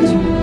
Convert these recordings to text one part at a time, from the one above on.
rise.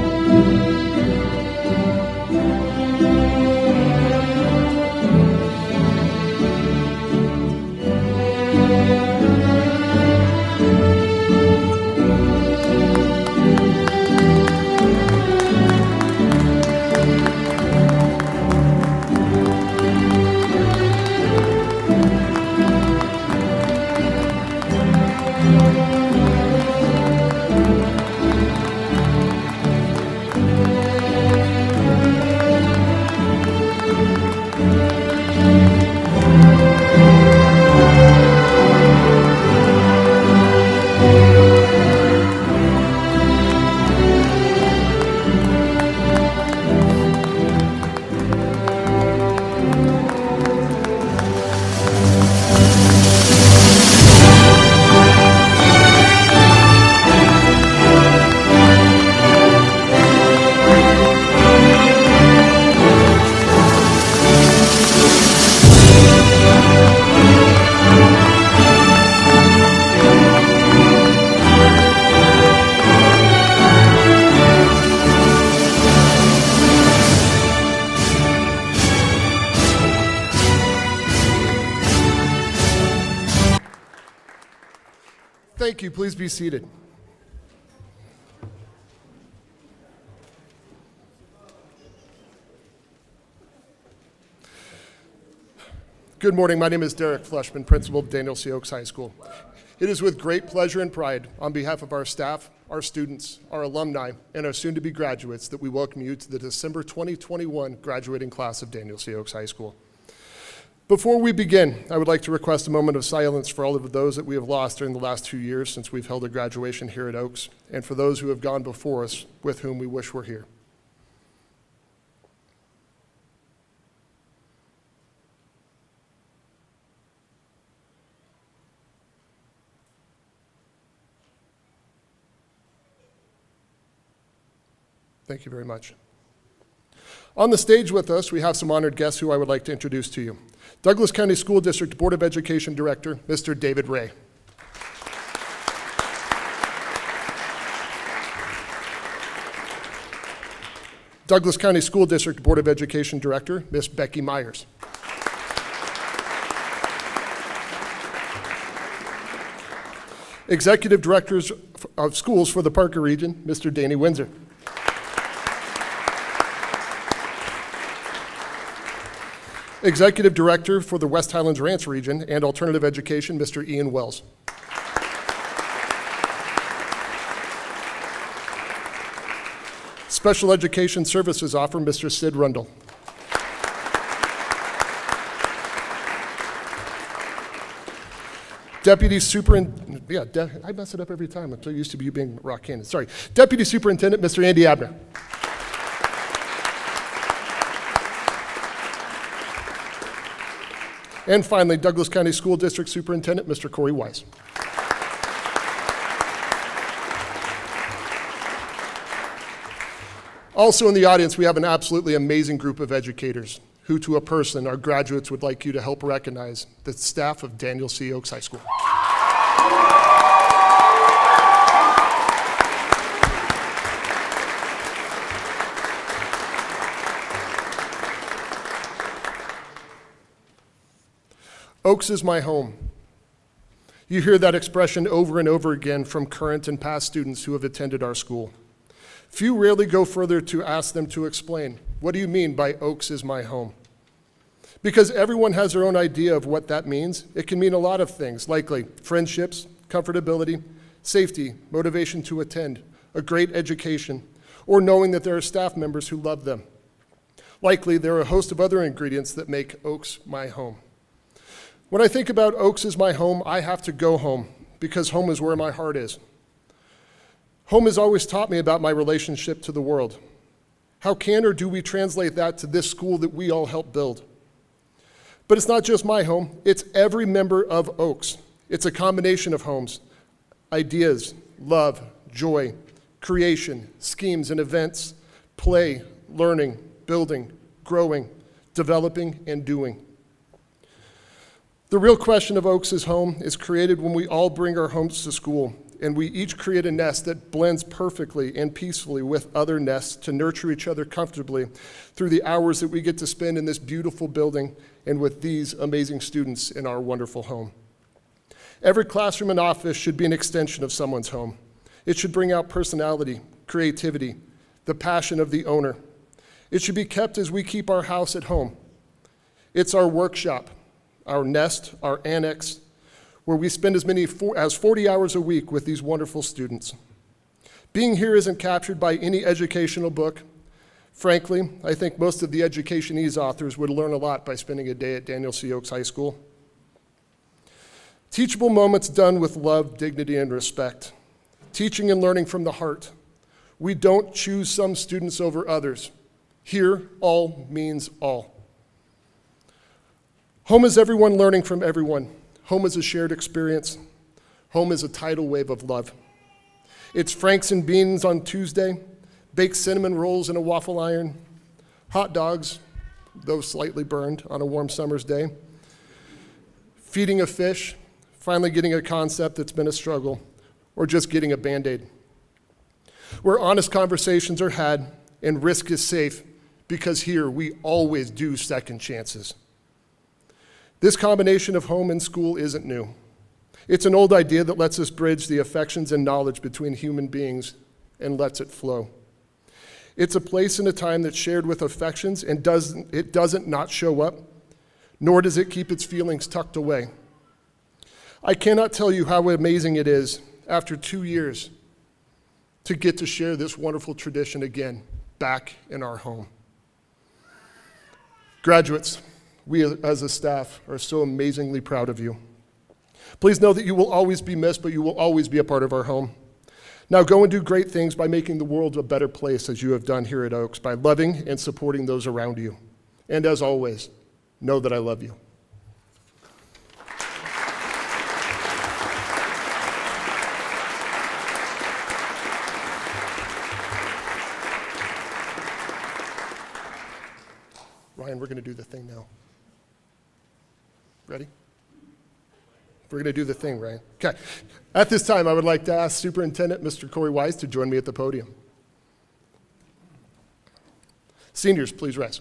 Thank you. Please be seated. Good morning. My name is Derek Fleshman, principal of Daniel C. Oaks High School. It is with great pleasure and pride on behalf of our staff, our students, our alumni, and our soon-to-be graduates that we welcome you to the December 2021 graduating class of Daniel C. Oaks High School. Before we begin, I would like to request a moment of silence for all of those that we have lost during the last 2 years since we've held a graduation here at Oaks, and for those who have gone before us with whom we wish were here. Thank you very much. On the stage with us, we have some honored guests who I would like to introduce to you. Douglas County School District Board of Education Director, Mr. David Ray. Douglas County School District Board of Education Director, Ms. Becky Myers. Executive Directors of Schools for the Parker Region, Mr. Danny Windsor. Executive Director for the West Highlands Ranch Region and Alternative Education, Mr. Ian Wells. Special Education Services Officer, Mr. Sid Rundle. Deputy Superintendent, I mess it up every time. I'm so used to you being Rock Cannon. Sorry. Deputy Superintendent, Mr. Andy Abner. And finally, Douglas County School District Superintendent, Mr. Corey Wise. Also in the audience, we have an absolutely amazing group of educators who, to a person, our graduates would like you to help recognize the staff of Daniel C. Oaks High School. Oaks is my home. You hear that expression over and over again from current and past students who have attended our school. Few rarely go further to ask them to explain, what do you mean by Oaks is my home? Because everyone has their own idea of what that means. It can mean a lot of things, likely friendships, comfortability, safety, motivation to attend, a great education, or knowing that there are staff members who love them. Likely, there are a host of other ingredients that make Oaks my home. When I think about Oaks as my home, I have to go home, because home is where my heart is. Home has always taught me about my relationship to the world. How can or do we translate that to this school that we all helped build? But it's not just my home, it's every member of Oaks. It's a combination of homes, ideas, love, joy, creation, schemes and events, play, learning, building, growing, developing, and doing. The real question of Oaks' home is created when we all bring our homes to school. and we each create a nest that blends perfectly and peacefully with other nests to nurture each other comfortably through the hours that we get to spend in this beautiful building and with these amazing students in our wonderful home. Every classroom and office should be an extension of someone's home. It should bring out personality, creativity, the passion of the owner. It should be kept as we keep our house at home. It's our workshop, our nest, our annex, where we spend as many as 40 hours a week with these wonderful students. Being here isn't captured by any educational book. Frankly, I think most of the Educationese authors would learn a lot by spending a day at Daniel C. Oakes High School. Teachable moments done with love, dignity, and respect. Teaching and learning from the heart. We don't choose some students over others. Here, all means all. Home is everyone learning from everyone. Home is a shared experience. Home is a tidal wave of love. It's Franks and beans on Tuesday, baked cinnamon rolls in a waffle iron, hot dogs, though slightly burned, on a warm summer's day, feeding a fish, finally getting a concept that's been a struggle, or just getting a Band-Aid. Where honest conversations are had and risk is safe, because here we always do second chances. This combination of home and school isn't new. It's an old idea that lets us bridge the affections and knowledge between human beings and lets it flow. It's a place and a time that's shared with affections and it doesn't not show up, nor does it keep its feelings tucked away. I cannot tell you how amazing it is, after 2 years, to get to share this wonderful tradition again, back in our home. Graduates, we as a staff are so amazingly proud of you. Please know that you will always be missed, but you will always be a part of our home. Now go and do great things by making the world a better place, as you have done here at Oakes, by loving and supporting those around you. And as always, know that I love you. Ryan, we're going to do the thing now. Ready? We're going to do the thing, right? Okay. At this time, I would like to ask Superintendent Mr. Corey Wise to join me at the podium. Seniors, please rise.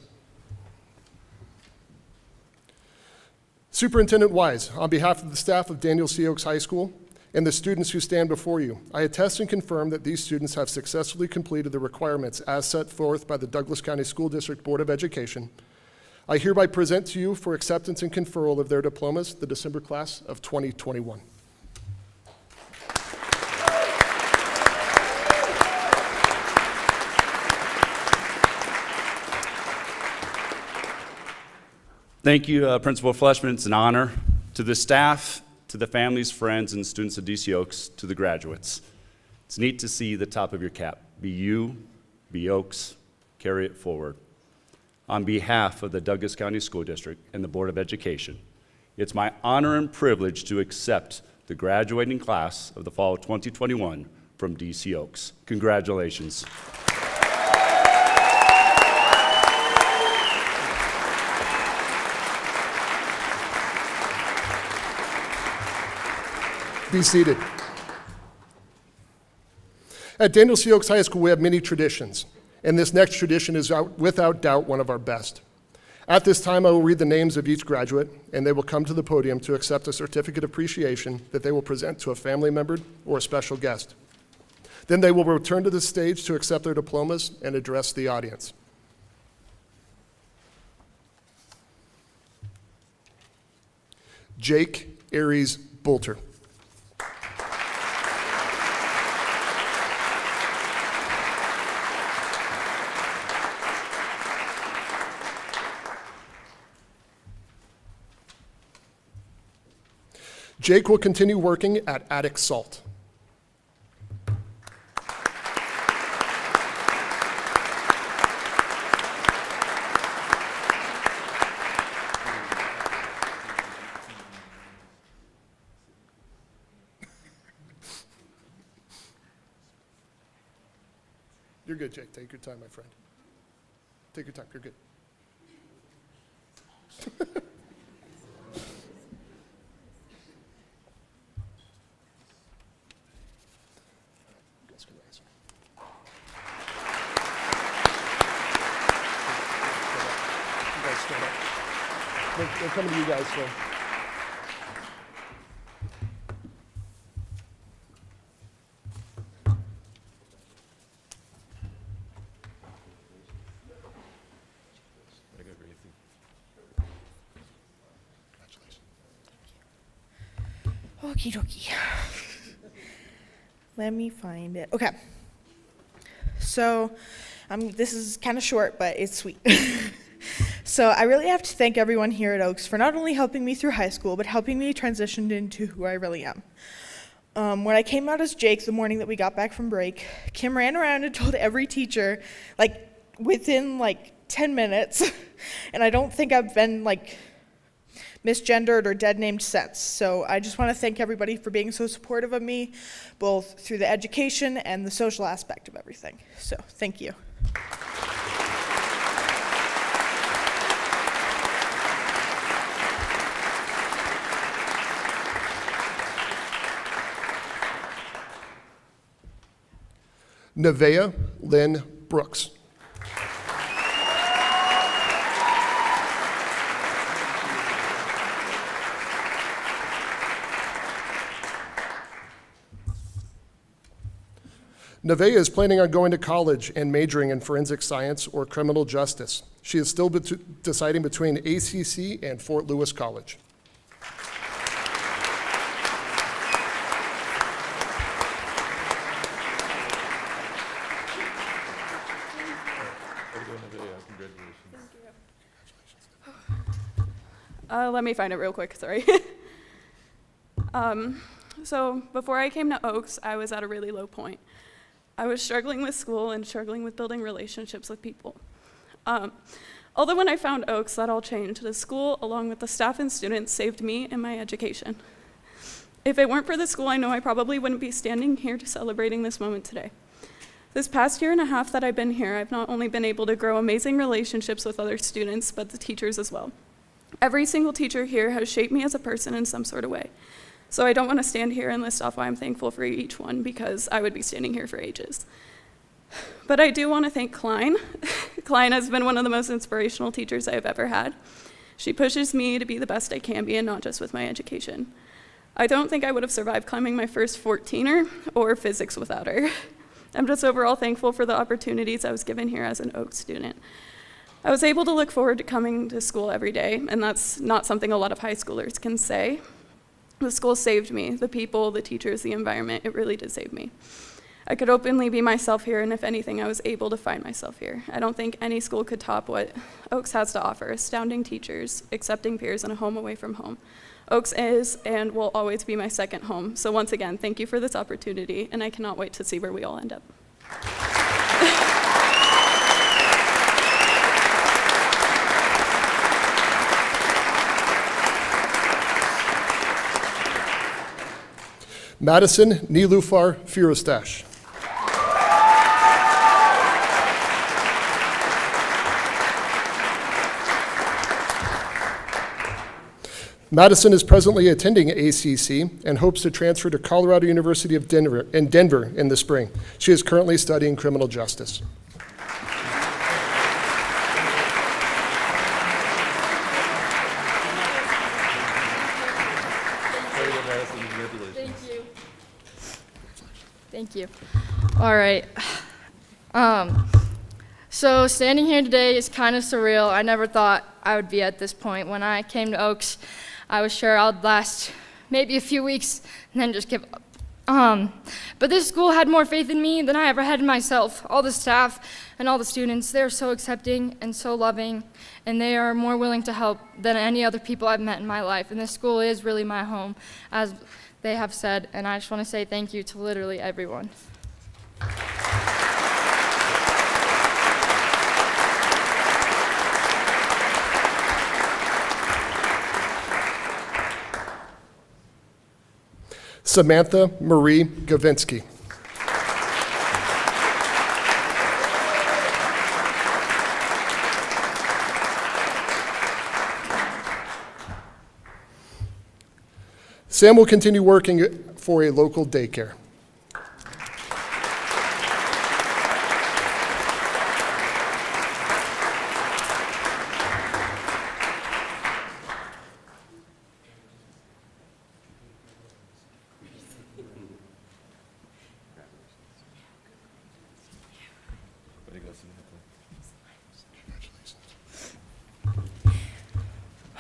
Superintendent Wise, on behalf of the staff of Daniel C. Oakes High School and the students who stand before you, I attest and confirm that these students have successfully completed the requirements as set forth by the Douglas County School District Board of Education. I hereby present to you for acceptance and conferral of their diplomas the December class of 2021. Thank you, Principal Fleshman. It's an honor. To the staff, to the families, friends, and students of DC Oakes, to the graduates. It's neat to see the top of your cap. Be you, be Oakes, carry it forward. On behalf of the Douglas County School District and the Board of Education, it's my honor and privilege to accept the graduating class of the fall of 2021 from DC Oakes. Congratulations. Be seated. At Daniel C. Oakes High School, we have many traditions, and this next tradition is without doubt one of our best. At this time, I will read the names of each graduate, and they will come to the podium to accept a certificate of appreciation that they will present to a family member or a special guest. Then they will return to the stage to accept their diplomas and address the audience. Jake Aries Bolter. Jake will continue working at Attic Salt. You're good, Jake. Take your time, my friend. Take your time. You're good. stand up. They're coming to you guys, so. Okie dokie. Let me find it. Okay. So, this is kind of short, but it's sweet. So, I really have to thank everyone here at Oaks for not only helping me through high school, but helping me transition into who I really am. When I came out as Jake the morning that we got back from break, Kim ran around and told every teacher, within 10 minutes, and I don't think I've been misgendered or dead named since. So I just want to thank everybody for being so supportive of me, both through the education and the social aspect of everything. So thank you. Nevaeh Lynn Brooks. Nevaeh is planning on going to college and majoring in forensic science or criminal justice. She is still deciding between ACC and Fort Lewis College. Let me find it real quick, sorry. So before I came to Oaks, I was at a really low point. I was struggling with school and struggling with building relationships with people. Although when I found Oaks, that all changed. The school, along with the staff and students, saved me and my education. If it weren't for the school, I know I probably wouldn't be standing here celebrating this moment today. This past year and a half that I've been here, I've not only been able to grow amazing relationships with other students, but the teachers as well. Every single teacher here has shaped me as a person in some sort of way. So I don't want to stand here and list off why I'm thankful for each one, because I would be standing here for ages. But I do want to thank Klein. Klein has been one of the most inspirational teachers I have ever had. She pushes me to be the best I can be, and not just with my education. I don't think I would have survived climbing my first 14er or physics without her. I'm just overall thankful for the opportunities I was given here as an Oaks student. I was able to look forward to coming to school every day, and that's not something a lot of high schoolers can say. The school saved me. The people, the teachers, the environment, it really did save me. I could openly be myself here, and if anything, I was able to find myself here. I don't think any school could top what Oaks has to offer: astounding teachers, accepting peers, and a home away from home. Oaks is and will always be my second home. So once again, thank you for this opportunity, and I cannot wait to see where we all end up. Madison Nilufar Firustash. Madison is presently attending ACC and hopes to transfer to Colorado University of Denver in the spring. She is currently studying criminal justice. Thank you. All right. So standing here today is kind of surreal. I never thought I would be at this point. When I came to Oaks, I was sure I'd last maybe a few weeks and then just give up. But this school had more faith in me than I ever had in myself. All the staff and all the students, they're so accepting and so loving, and they are more willing to help than any other people I've met in my life. And this school is really my home, as they have said, and I just want to say thank you to literally everyone. Samantha Marie Gavinsky. Sam will continue working for a local daycare.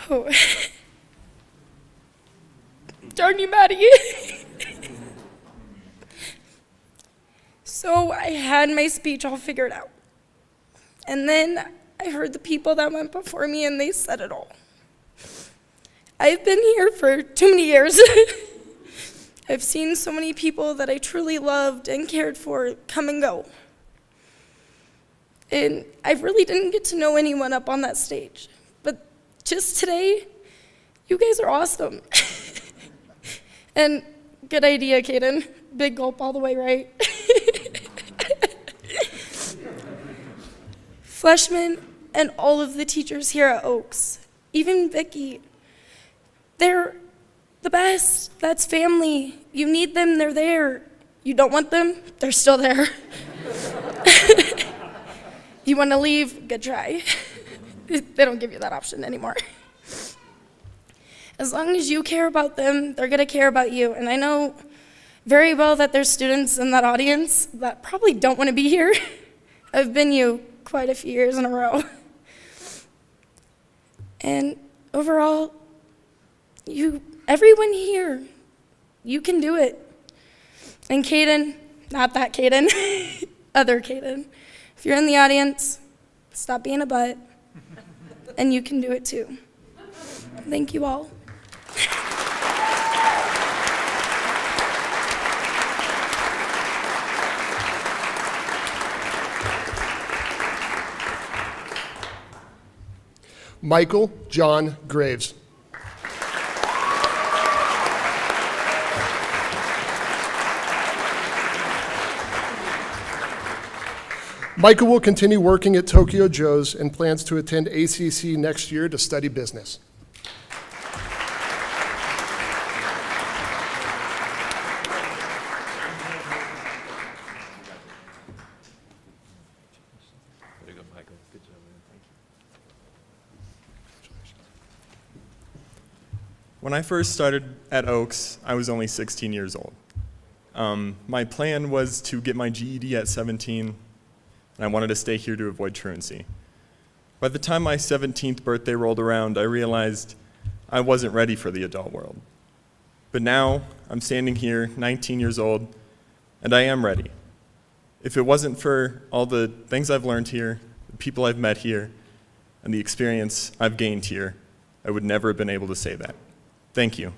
Oh. Darn you, Maddie. So I had my speech all figured out. And then I heard the people that went before me and they said it all. I've been here for too many years. I've seen so many people that I truly loved and cared for come and go. And I really didn't get to know anyone up on that stage. But just today, you guys are awesome. And good idea, Kaden. Big gulp all the way, right? Freshmen and all of the teachers here at Oaks, even Vicki, they're the best. That's family. You need them, they're there. You don't want them, they're still there. You want to leave? Good try. They don't give you that option anymore. As long as you care about them, they're going to care about you. And I know very well that there's students in that audience that probably don't want to be here. I've been you quite a few years in a row. And overall, everyone here, you can do it. And Kaden, not that Kaden, other Kaden, if you're in the audience, stop being a butt, and you can do it too. Thank you all. Michael John Graves. Michael will continue working at Tokyo Joe's and plans to attend ACC next year to study business. When I first started at Oaks, I was only 16 years old. My plan was to get my GED at 17, and I wanted to stay here to avoid truancy. By the time my 17th birthday rolled around, I realized I wasn't ready for the adult world. But now, I'm standing here, 19 years old, and I am ready. If it wasn't for all the things I've learned here, the people I've met here, and the experience I've gained here, I would never have been able to say that. Thank you.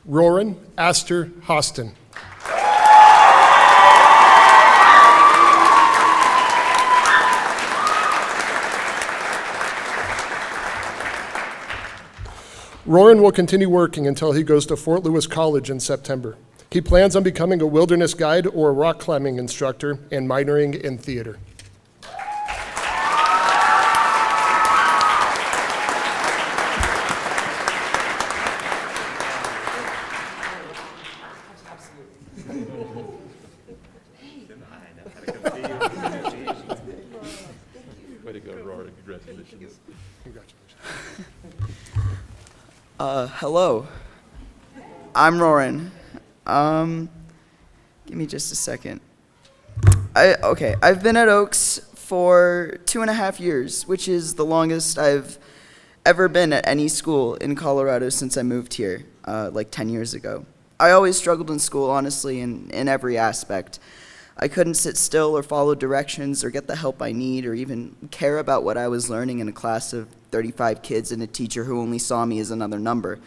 Roran Astor Hostin. Roran will continue working until he goes to Fort Lewis College in September. He plans on becoming a wilderness guide or a rock climbing instructor and minoring in theater. Way to go, Rory. Congratulations. Hello. I'm Roran. Give me just a second. I've been at Oaks for 2.5 years, which is the longest I've ever been at any school in Colorado since I moved here, like 10 years ago. I always struggled in school, honestly, in every aspect. I couldn't sit still or follow directions or get the help I need or even care about what I was learning in a class of 35 kids and a teacher who only saw me as another number.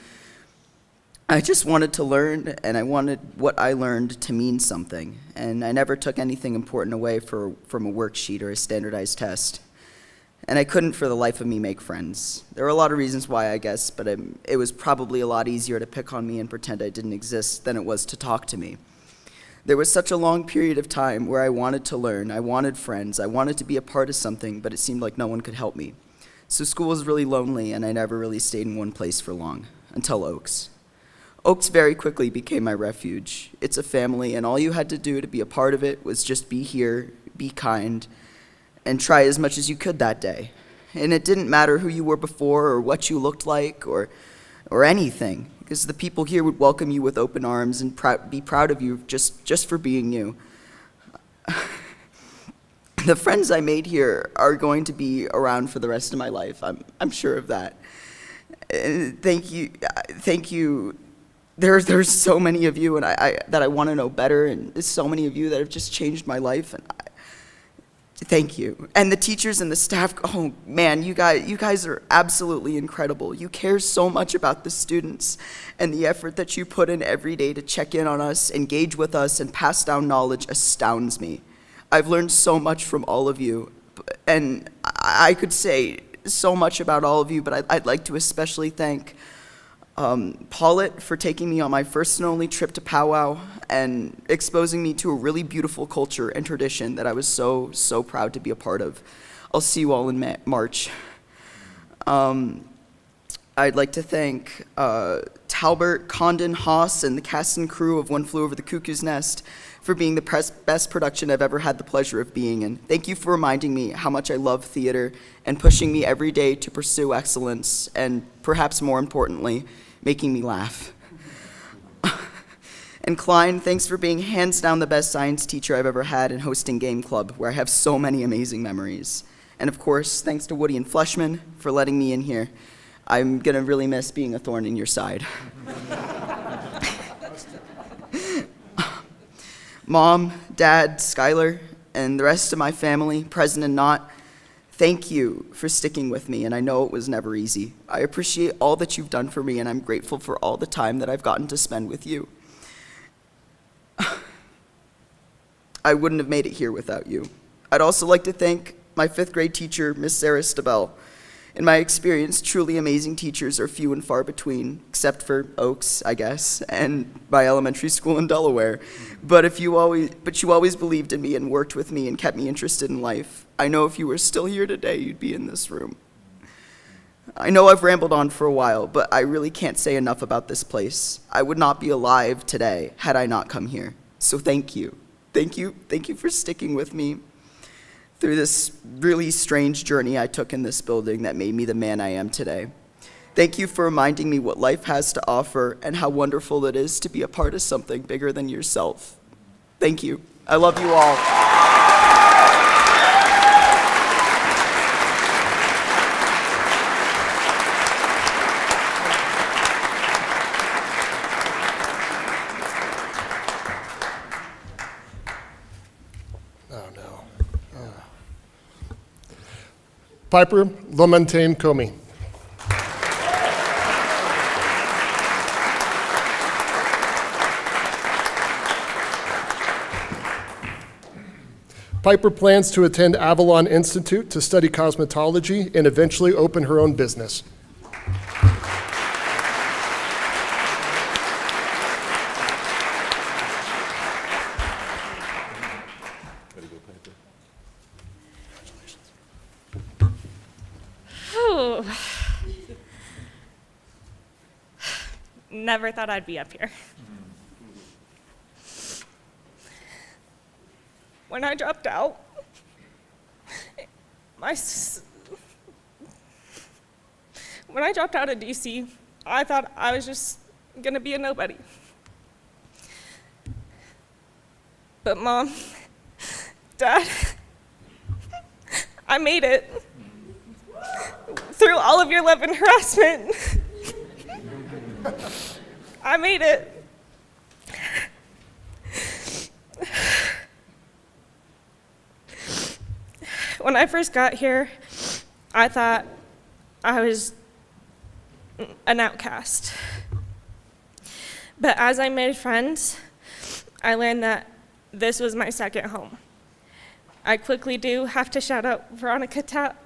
I just wanted to learn, and I wanted what I learned to mean something, and I never took anything important away from a worksheet or a standardized test. And I couldn't for the life of me make friends. There were a lot of reasons why, I guess, but it was probably a lot easier to pick on me and pretend I didn't exist than it was to talk to me. There was such a long period of time where I wanted to learn, I wanted friends, I wanted to be a part of something, but it seemed like no one could help me. So school was really lonely, and I never really stayed in one place for long, until Oaks. Oaks very quickly became my refuge. It's a family, and all you had to do to be a part of it was just be here, be kind, and try as much as you could that day. and it didn't matter who you were before or what you looked like or anything, because the people here would welcome you with open arms and be proud of you just for being you. The friends I made here are going to be around for the rest of my life. I'm sure of that. And thank you. There's so many of you, and that I want to know better, and there's so many of you that have just changed my life, and thank you. And the teachers and the staff. Oh man, you guys are absolutely incredible. You care so much about the students, and the effort that you put in every day to check in on us, engage with us, and pass down knowledge astounds me. I've learned so much from all of you, and I could say so much about all of you, but I'd like to especially thank Paulette for taking me on my first and only trip to powwow and exposing me to a really beautiful culture and tradition that I was so proud to be a part of. I'll see you all in March. I'd like to thank Talbert, Condon, Haas, and the cast and crew of One Flew Over the Cuckoo's Nest for being the best production I've ever had the pleasure of being in. Thank you for reminding me how much I love theater and pushing me every day to pursue excellence, and perhaps more importantly, making me laugh. And Klein, thanks for being hands down the best science teacher I've ever had and hosting Game Club, where I have so many amazing memories. And of course, thanks to Woody and Fleshman for letting me in here. I'm gonna really miss being a thorn in your side. Mom, Dad, Skylar, and the rest of my family, present and not, thank you for sticking with me, and I know it was never easy. I appreciate all that you've done for me, and I'm grateful for all the time that I've gotten to spend with you. I wouldn't have made it here without you. I'd also like to thank my 5th grade teacher, Miss Sarah Stabell. In my experience, truly amazing teachers are few and far between, except for Oaks, I guess, and my elementary school in Delaware. But you always believed in me and worked with me and kept me interested in life. I know if you were still here today, you'd be in this room. I know I've rambled on for a while, but I really can't say enough about this place. I would not be alive today had I not come here. So thank you. Thank you for sticking with me through this really strange journey I took in this building that made me the man I am today. Thank you for reminding me what life has to offer and how wonderful it is to be a part of something bigger than yourself. Thank you. I love you all. Piper Lomontaine Comey. Piper plans to attend Avalon Institute to study cosmetology and eventually open her own business. Never thought I'd be up here. When I dropped out, when I dropped out of DC, I thought I was just gonna be a nobody. But Mom, Dad, I made it. Through all of your love and harassment, I made it. When I first got here, I thought I was an outcast. But as I made friends, I learned that this was my second home. I quickly do have to shout out Veronica Tapp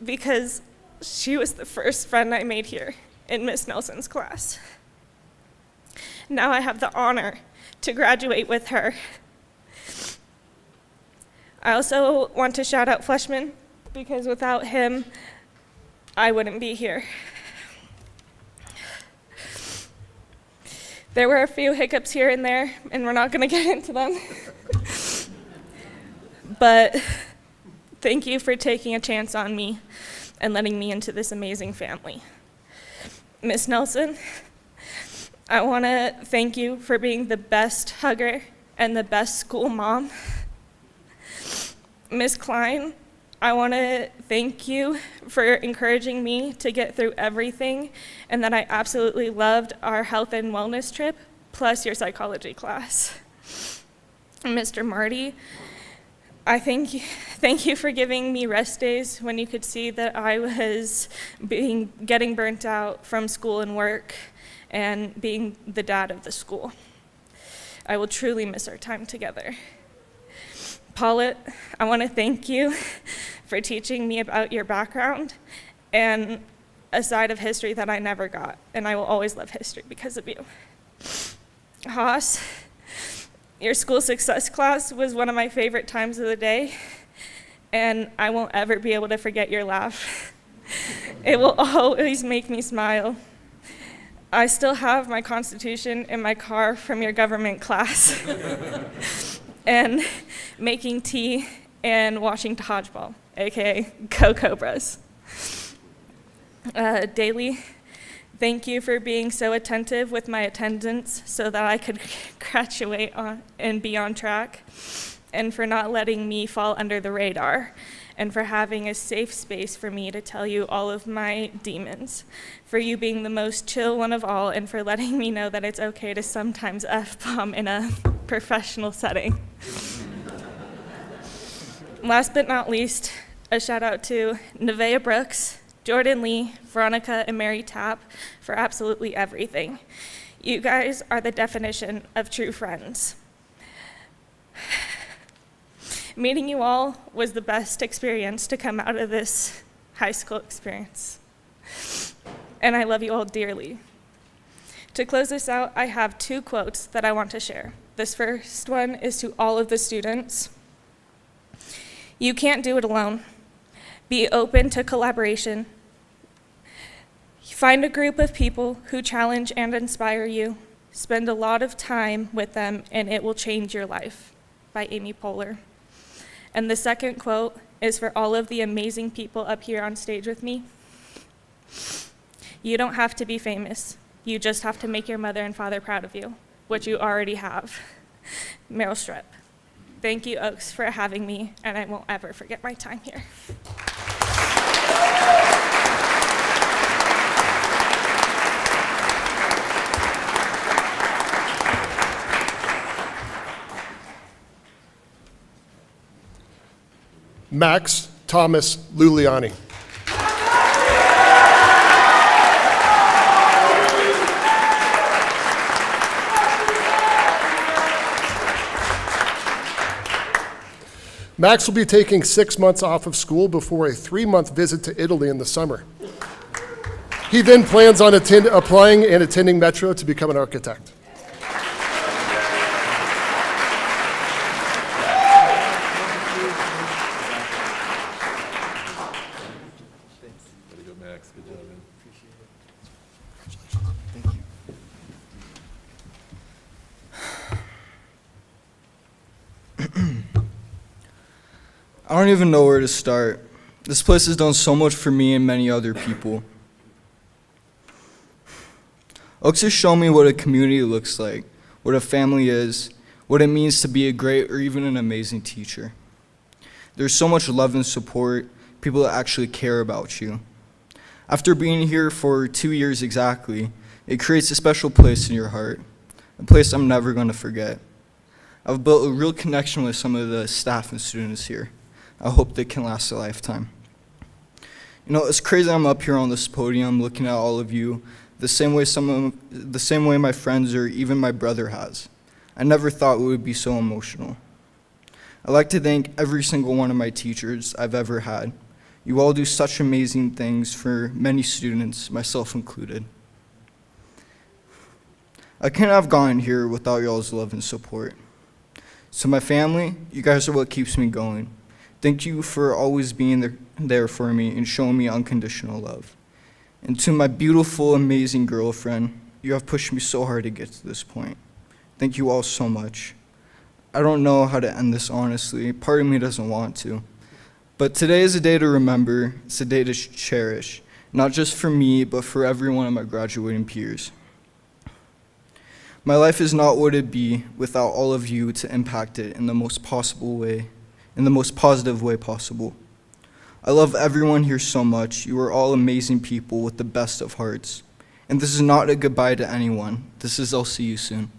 because she was the first friend I made here in Miss Nelson's class. Now I have the honor to graduate with her. I also want to shout out Fleshman because without him, I wouldn't be here. There were a few hiccups here and there, and we're not gonna get into them. But Thank you for taking a chance on me and letting me into this amazing family. Miss Nelson, I want to thank you for being the best hugger and the best school mom. Miss Klein, I want to thank you for encouraging me to get through everything, and that I absolutely loved our health and wellness trip, plus your psychology class. Mr. Marty, I thank you for giving me rest days when you could see that I was getting burnt out from school and work and being the dad of the school. I will truly miss our time together. Paulette, I want to thank you for teaching me about your background and a side of history that I never got, and I will always love history because of you. Haas, your school success class was one of my favorite times of the day, and I won't ever be able to forget your laugh. It will always make me smile. I still have my Constitution in my car from your government class. And making tea and watching dodgeball, aka Go Cobras. Daily, thank you for being so attentive with my attendance so that I could graduate and be on track, and for not letting me fall under the radar, and for having a safe space for me to tell you all of my demons, for you being the most chill one of all, and for letting me know that it's okay to sometimes F-bomb in a professional setting. Last but not least, a shout out to Nevaeh Brooks, Jordan Lee, Veronica, and Mary Tapp for absolutely everything. You guys are the definition of true friends. Meeting you all was the best experience to come out of this high school experience. And I love you all dearly. To close this out, I have 2 quotes that I want to share. This first one is to all of the students. You can't do it alone. Be open to collaboration. Find a group of people who challenge and inspire you. Spend a lot of time with them, and it will change your life. By Amy Poehler. And the second quote is for all of the amazing people up here on stage with me. You don't have to be famous. You just have to make your mother and father proud of you, which you already have. Meryl Streep. Thank you, Oaks, for having me, and I won't ever forget my time here. Max Thomas Luliani. Max will be taking 6 months off of school before a 3-month visit to Italy in the summer. He then plans on applying and attending Metro to become an architect. I don't even know where to start. This place has done so much for me and many other people. Oaks has shown me what a community looks like, what a family is, what it means to be a great or even an amazing teacher. There's so much love and support, people that actually care about you. After being here for 2 years exactly, it creates a special place in your heart, a place I'm never going to forget. I've built a real connection with some of the staff and students here. I hope they can last a lifetime. You know, it's crazy I'm up here on this podium looking at all of you the same way my friends or even my brother has. I never thought it would be so emotional. I'd like to thank every single one of my teachers I've ever had. You all do such amazing things for many students, myself included. I couldn't have gotten here without y'all's love and support. So my family, you guys are what keeps me going. Thank you for always being there for me and showing me unconditional love. And to my beautiful, amazing girlfriend, you have pushed me so hard to get to this point. Thank you all so much. I don't know how to end this honestly. Part of me doesn't want to. But today is a day to remember, it's a day to cherish, not just for me, but for every one of my graduating peers. My life is not what it'd be without all of you to impact it in the most possible way, in the most positive way possible. I love everyone here so much. You are all amazing people with the best of hearts. And this is not a goodbye to anyone. This is I'll see you soon.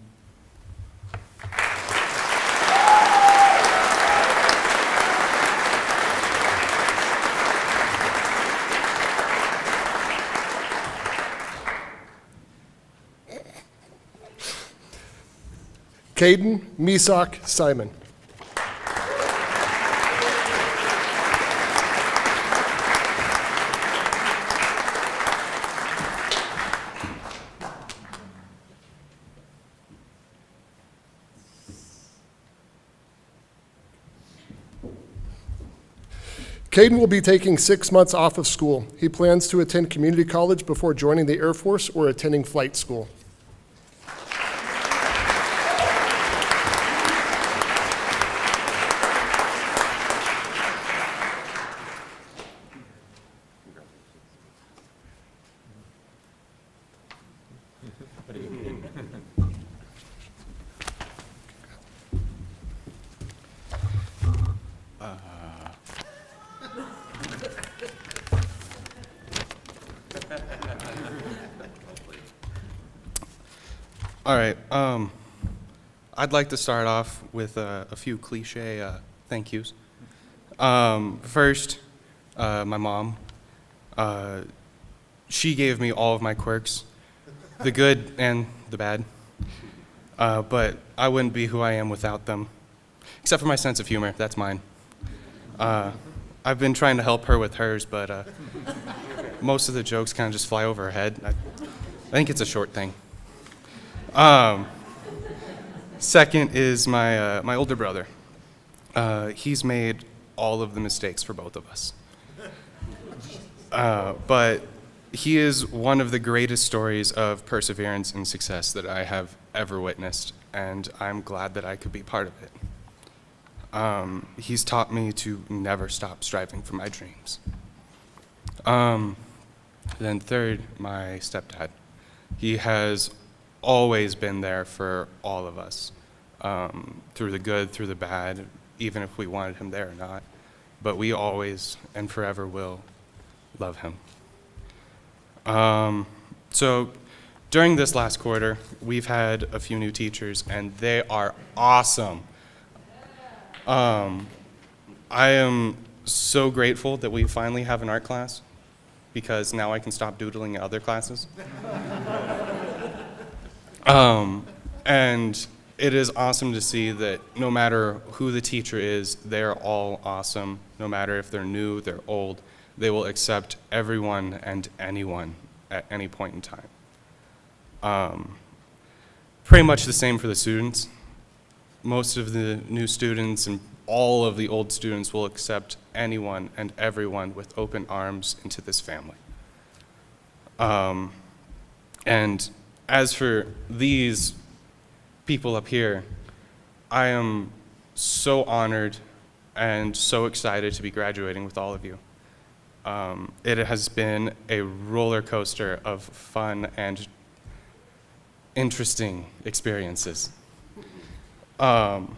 Caden Misak Simon. Caden will be taking 6 months off of school. He plans to attend community college before joining the Air Force or attending flight school. All right. I'd like to start off with a few cliche thank yous. First, my mom. She gave me all of my quirks, the good and the bad. But I wouldn't be who I am without them, except for my sense of humor. That's mine. I've been trying to help her with hers, but most of the jokes kind of just fly over her head. I think it's a short thing. Second is my older brother. He's made all of the mistakes for both of us. But he is one of the greatest stories of perseverance and success that I have ever witnessed, and I'm glad that I could be part of it. He's taught me to never stop striving for my dreams. Then third, my stepdad. He has always been there for all of us, through the good, through the bad, even if we wanted him there or not. But we always and forever will love him. So during this last quarter, we've had a few new teachers, and they are awesome. I am so grateful that we finally have an art class, because now I can stop doodling in other classes. And it is awesome to see that no matter who the teacher is, they're all awesome. No matter if they're new, they're old, they will accept everyone and anyone at any point in time. Pretty much the same for the students. Most of the new students and all of the old students will accept anyone and everyone with open arms into this family. And as for these people up here, I am so honored and so excited to be graduating with all of you. It has been a roller coaster of fun and interesting experiences. I'd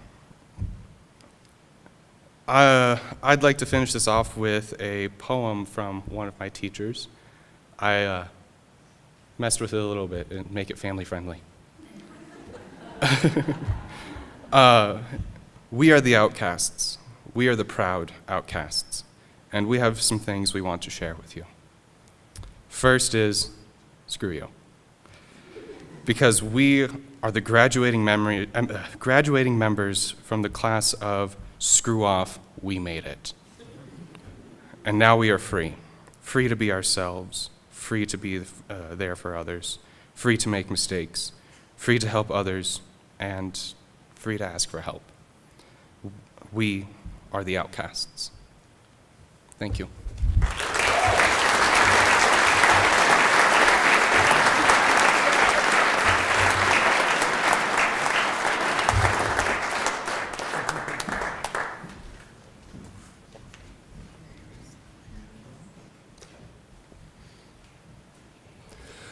like to finish this off with a poem from one of my teachers. I messed with it a little bit and make it family friendly. We are the outcasts. We are the proud outcasts. And we have some things we want to share with you. First is, screw you. Because we are the graduating members from the class of Screw Off, We Made It. And now we are free. Free to be ourselves. Free to be there for others. Free to make mistakes. Free to help others. And free to ask for help. We are the outcasts. Thank you.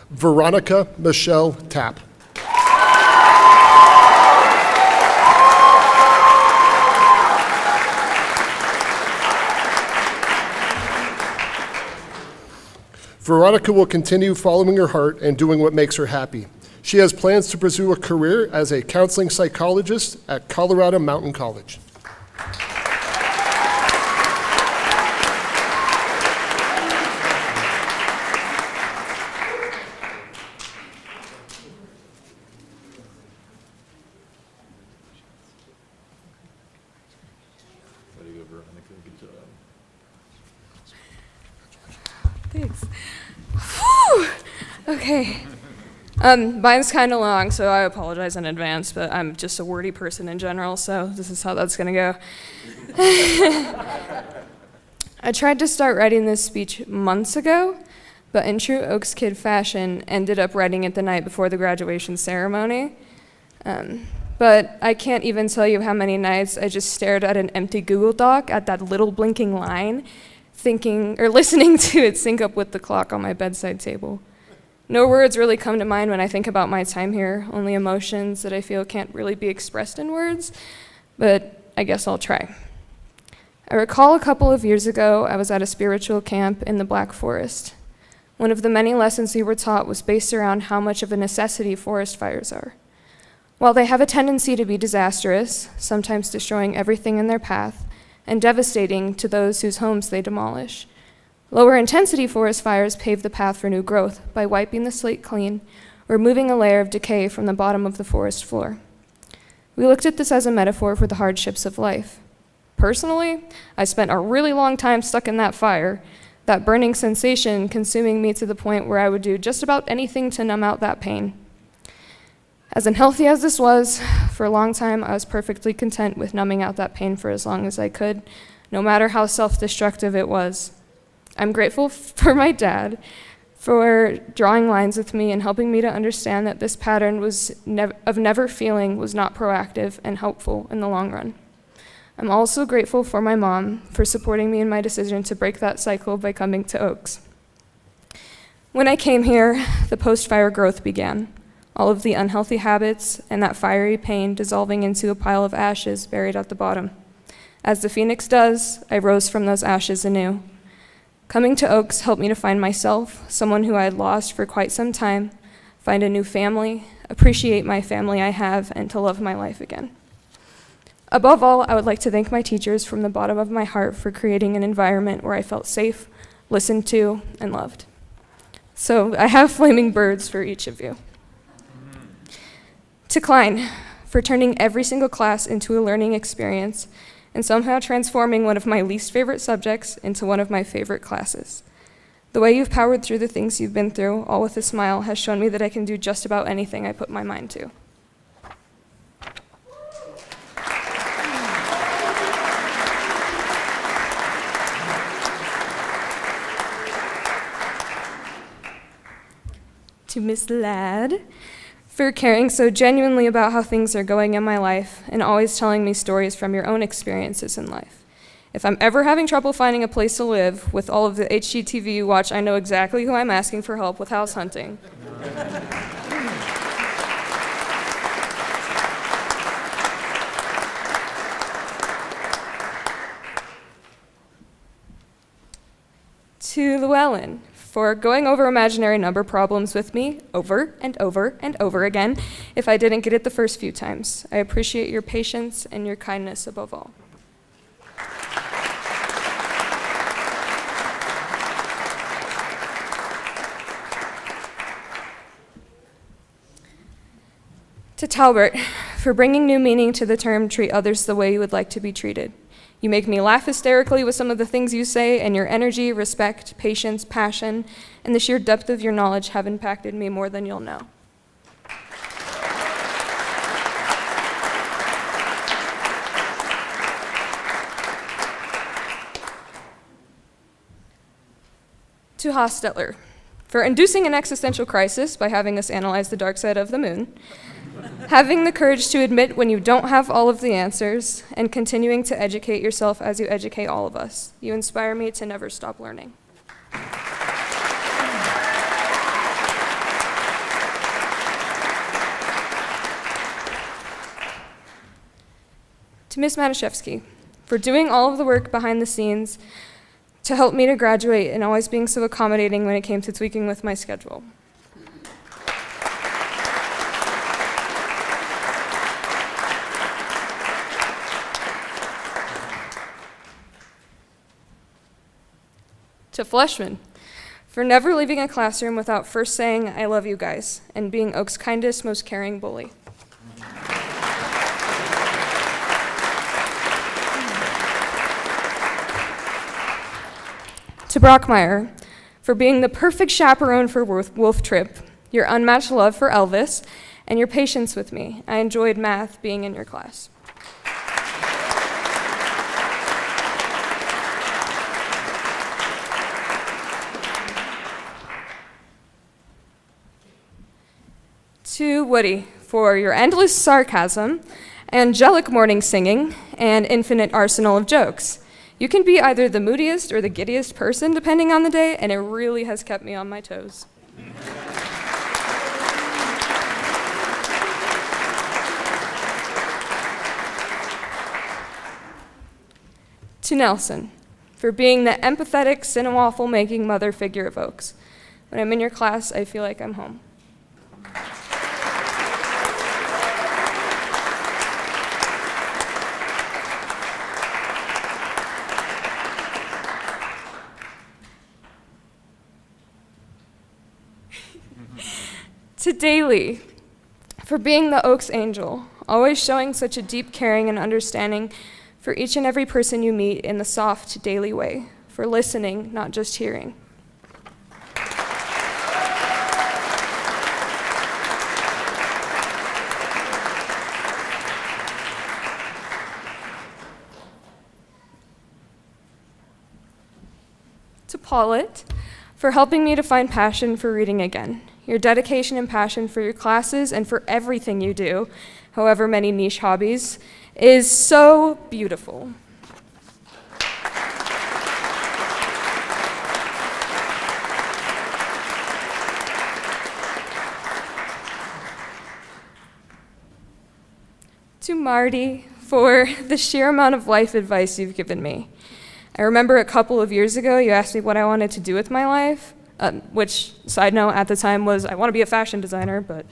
Veronica Michelle Tapp. Veronica will continue following her heart and doing what makes her happy. She has plans to pursue a career as a counseling psychologist at Colorado Mountain College. Thanks. Whew. Okay. Mine's kind of long, so I apologize in advance, but I'm just a wordy person in general, so this is how that's going to go. I tried to start writing this speech months ago, but in true Oaks Kid fashion, ended up writing it the night before the graduation ceremony. But I can't even tell you how many nights I just stared at an empty Google Doc at that little blinking line, thinking or listening to it sync up with the clock on my bedside table. No words really come to mind when I think about my time here, only emotions that I feel can't really be expressed in words, but I guess I'll try. I recall a couple of years ago, I was at a spiritual camp in the Black Forest. One of the many lessons we were taught was based around how much of a necessity forest fires are. While they have a tendency to be disastrous, sometimes destroying everything in their path, and devastating to those whose homes they demolish, lower intensity forest fires pave the path for new growth by wiping the slate clean, removing a layer of decay from the bottom of the forest floor. We looked at this as a metaphor for the hardships of life. Personally, I spent a really long time stuck in that fire, that burning sensation consuming me to the point where I would do just about anything to numb out that pain. As unhealthy as this was, for a long time I was perfectly content with numbing out that pain for as long as I could, no matter how self-destructive it was. I'm grateful for my dad for drawing lines with me and helping me to understand that this pattern of never feeling was not proactive and helpful in the long run. I'm also grateful for my mom for supporting me in my decision to break that cycle by coming to Oaks. When I came here, the post-fire growth began. All of the unhealthy habits and that fiery pain dissolving into a pile of ashes buried at the bottom. As the phoenix does, I rose from those ashes anew. Coming to Oaks helped me to find myself, someone who I had lost for quite some time, find a new family, appreciate my family I have, and to love my life again. Above all, I would like to thank my teachers from the bottom of my heart for creating an environment where I felt safe, listened to, and loved. So I have flaming birds for each of you. To Klein, for turning every single class into a learning experience and somehow transforming one of my least favorite subjects into one of my favorite classes. The way you've powered through the things you've been through, all with a smile, has shown me that I can do just about anything I put my mind to. To Miss Ladd, for caring so genuinely about how things are going in my life and always telling me stories from your own experiences in life. If I'm ever having trouble finding a place to live with all of the HGTV you watch, I know exactly who I'm asking for help with house hunting. To Llewellyn, for going over imaginary number problems with me over and over and over again if I didn't get it the first few times. I appreciate your patience and your kindness above all. To Talbert, for bringing new meaning to the term treat others the way you would like to be treated. You make me laugh hysterically with some of the things you say, and your energy, respect, patience, passion, and the sheer depth of your knowledge have impacted me more than you'll know. To Hostetler, for inducing an existential crisis by having us analyze the dark side of the moon, having the courage to admit when you don't have all of the answers, and continuing to educate yourself as you educate all of us. You inspire me to never stop learning. To Ms. Matuszewski, for doing all of the work behind the scenes to help me to graduate and always being so accommodating when it came to tweaking with my schedule. To Fleshman, for never leaving a classroom without first saying, "I love you guys," and being Oak's kindest, most caring bully. To Brockmeyer, for being the perfect chaperone for Wolf Trip, your unmatched love for Elvis, and your patience with me. I enjoyed math being in your class. To Woody, for your endless sarcasm, angelic morning singing, and infinite arsenal of jokes. You can be either the moodiest or the giddiest person depending on the day, and it really has kept me on my toes. To Nelson, for being the empathetic, cinewaffle-making mother figure of Oaks. When I'm in your class, I feel like I'm home. To Daly, for being the Oaks angel, always showing such a deep caring and understanding for each and every person you meet in the soft, daily way, for listening, not just hearing. To Paulette, for helping me to find passion for reading again. Your dedication and passion for your classes and for everything you do, however many niche hobbies, is so beautiful. To Marty, for the sheer amount of life advice you've given me. I remember a couple of years ago, you asked me what I wanted to do with my life, which, side note, at the time was, I want to be a fashion designer, but,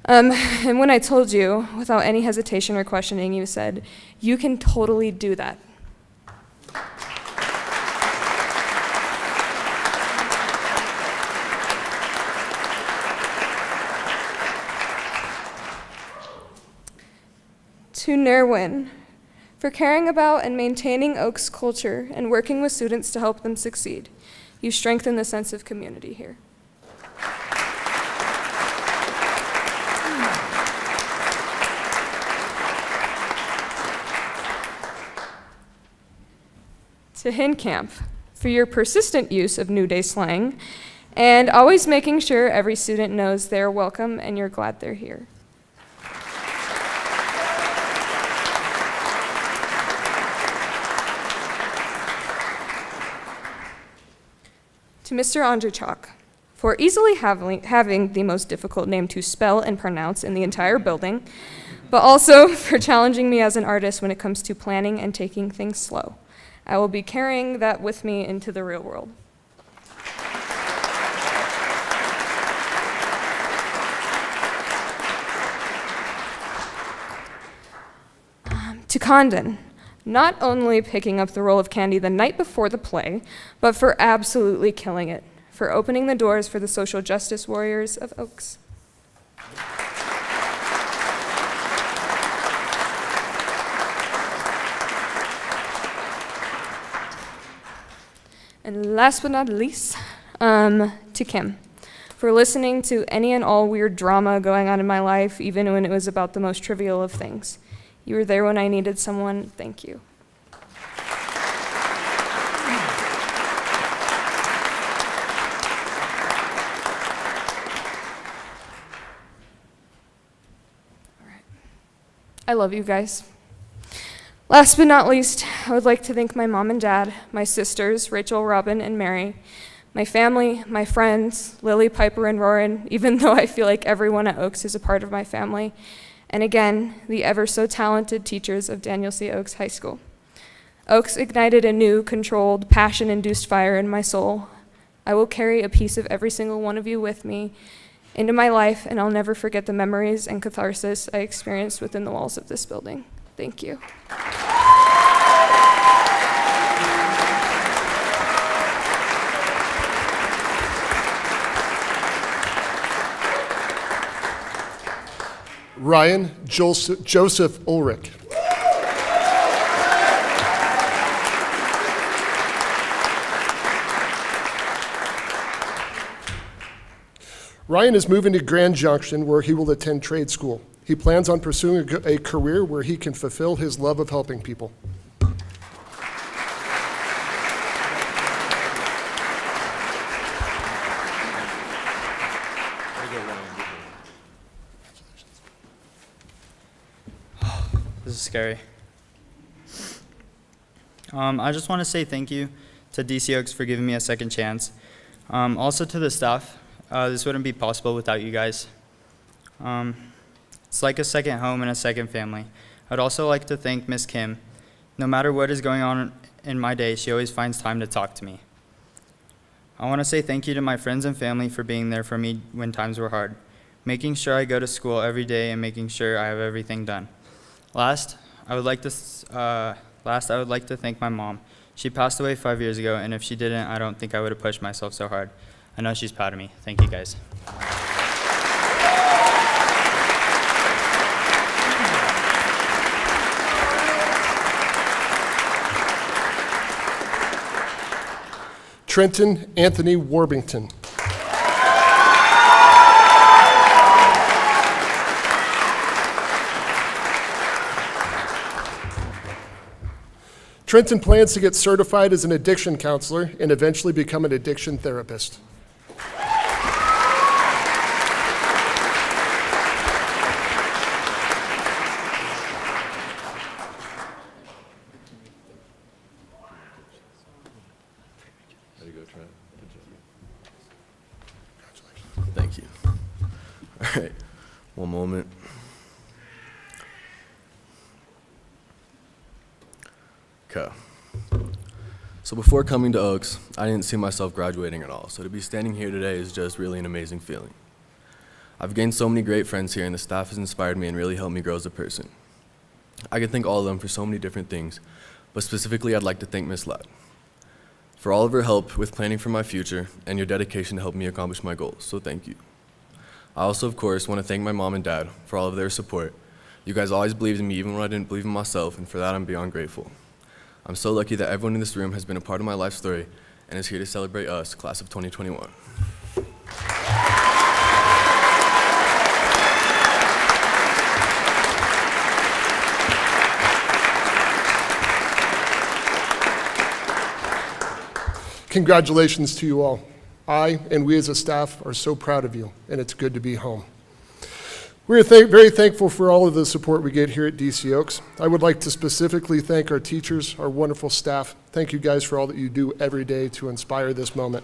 and when I told you, without any hesitation or questioning, you said, "You can totally do that." To Nerwin, for caring about and maintaining Oaks culture and working with students to help them succeed. You strengthen the sense of community here. To Hinkamp, for your persistent use of New Day slang and always making sure every student knows they're welcome and you're glad they're here. To Mr. Andrzejczak, for easily having the most difficult name to spell and pronounce in the entire building, but also for challenging me as an artist when it comes to planning and taking things slow. I will be carrying that with me into the real world. To Condon, not only picking up the role of Candy the night before the play, but for absolutely killing it, for opening the doors for the social justice warriors of Oaks. And last but not least, to Kim, for listening to any and all weird drama going on in my life, even when it was about the most trivial of things. You were there when I needed someone. Thank you. All right. I love you guys. Last but not least, I would like to thank my mom and dad, my sisters, Rachel, Robin, and Mary, my family, my friends, Lily, Piper, and Roran, even though I feel like everyone at Oaks is a part of my family, and again, the ever so talented teachers of Daniel C. Oaks High School. Oaks ignited a new, controlled, passion-induced fire in my soul. I will carry a piece of every single one of you with me into my life, and I'll never forget the memories and catharsis I experienced within the walls of this building. Thank you. Ryan Joseph Ulrich. Ryan is moving to Grand Junction, where he will attend trade school. He plans on pursuing a career where he can fulfill his love of helping people. This is scary. I just want to say thank you to DC Oaks for giving me a second chance. Also to the staff, this wouldn't be possible without you guys. It's like a second home and a second family. I'd also like to thank Miss Kim. No matter what is going on in my day, she always finds time to talk to me. I want to say thank you to my friends and family for being there for me when times were hard, making sure I go to school every day and making sure I have everything done. Last, I would like to thank my mom. She passed away 5 years ago, and if she didn't, I don't think I would have pushed myself so hard. I know she's proud of me. Thank you, guys. Trenton Anthony Warbington. Trenton plans to get certified as an addiction counselor and eventually become an addiction therapist. Thank you. All right, one moment. Okay. So before coming to Oaks, I didn't see myself graduating at all. So to be standing here today is just really an amazing feeling. I've gained so many great friends here, and the staff has inspired me and really helped me grow as a person. I can thank all of them for so many different things, but specifically I'd like to thank Miss Ladd for all of her help with planning for my future and your dedication to help me accomplish my goals, so thank you. I also, of course, want to thank my mom and dad for all of their support. You guys always believed in me even when I didn't believe in myself, and for that I'm beyond grateful. I'm so lucky that everyone in this room has been a part of my life story and is here to celebrate us, class of 2021. Congratulations to you all. I and we as a staff are so proud of you, and it's good to be home. We're very thankful for all of the support we get here at DC Oaks. I would like to specifically thank our teachers, our wonderful staff. Thank you guys for all that you do every day to inspire this moment.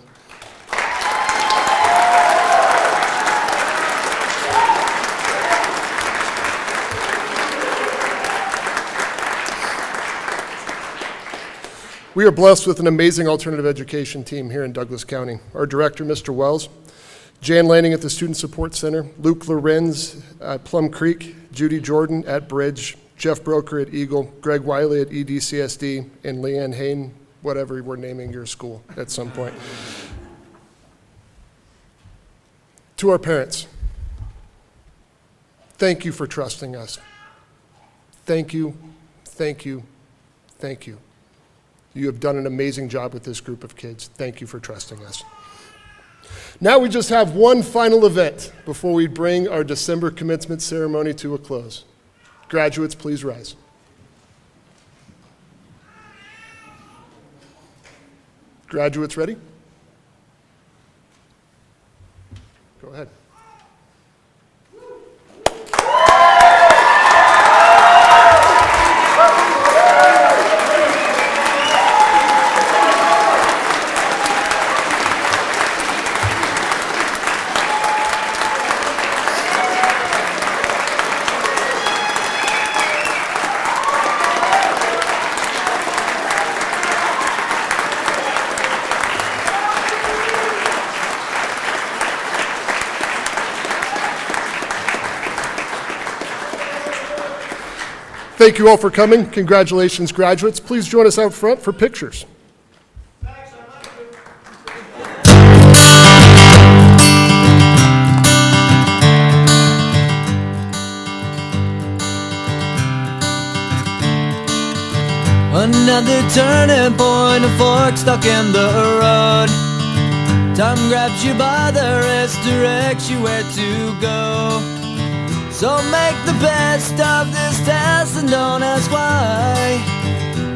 We are blessed with an amazing alternative education team here in Douglas County. Our director, Mr. Wells, Jan Lanning at the Student Support Center, Luke Lorenz at Plum Creek, Judy Jordan at Bridge, Jeff Broker at Eagle, Greg Wiley at EDCSD, and Leanne Hain, whatever we're naming your school at some point. To our parents, thank you for trusting us. Thank you, thank you, thank you. You have done an amazing job with this group of kids. Thank you for trusting us. Now we just have one final event before we bring our December commencement ceremony to a close. Graduates, please rise. Graduates ready? Go ahead. thank you all for coming. Congratulations, graduates. Please join us out front for pictures. Another turning point, a fork stuck in the road. Time grabs you by the wrist, directs you where to go. So make the best of this test and don't ask why.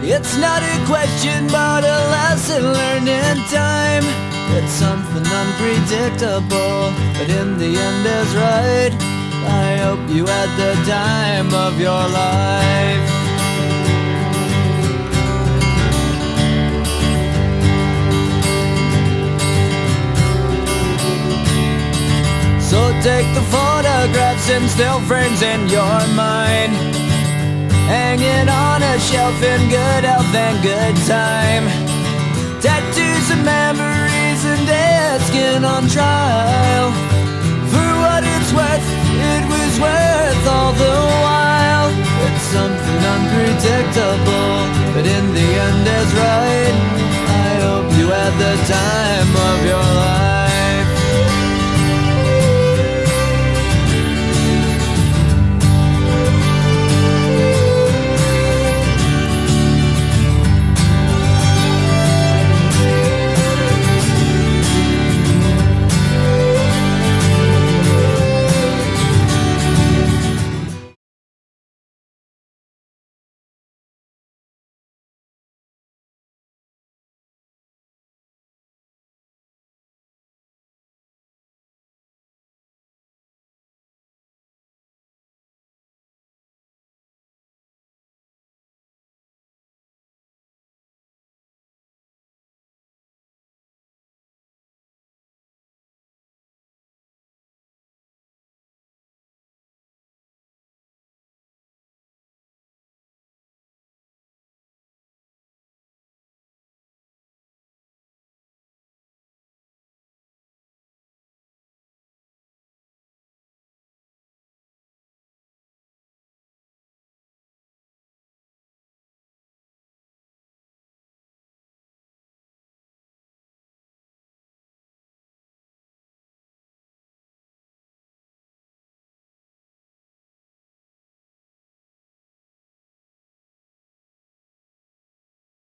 It's not a question but a lesson learned in time. It's something unpredictable, but in the end is right. I hope you had the time of your life. So take the photographs and still frames in your mind, hanging on a shelf in good health and good time. Tattoos and memories and dead skin on trial. For what it's worth, it was worth all the while. It's something unpredictable, but in the end is right. I hope you had the time of your life.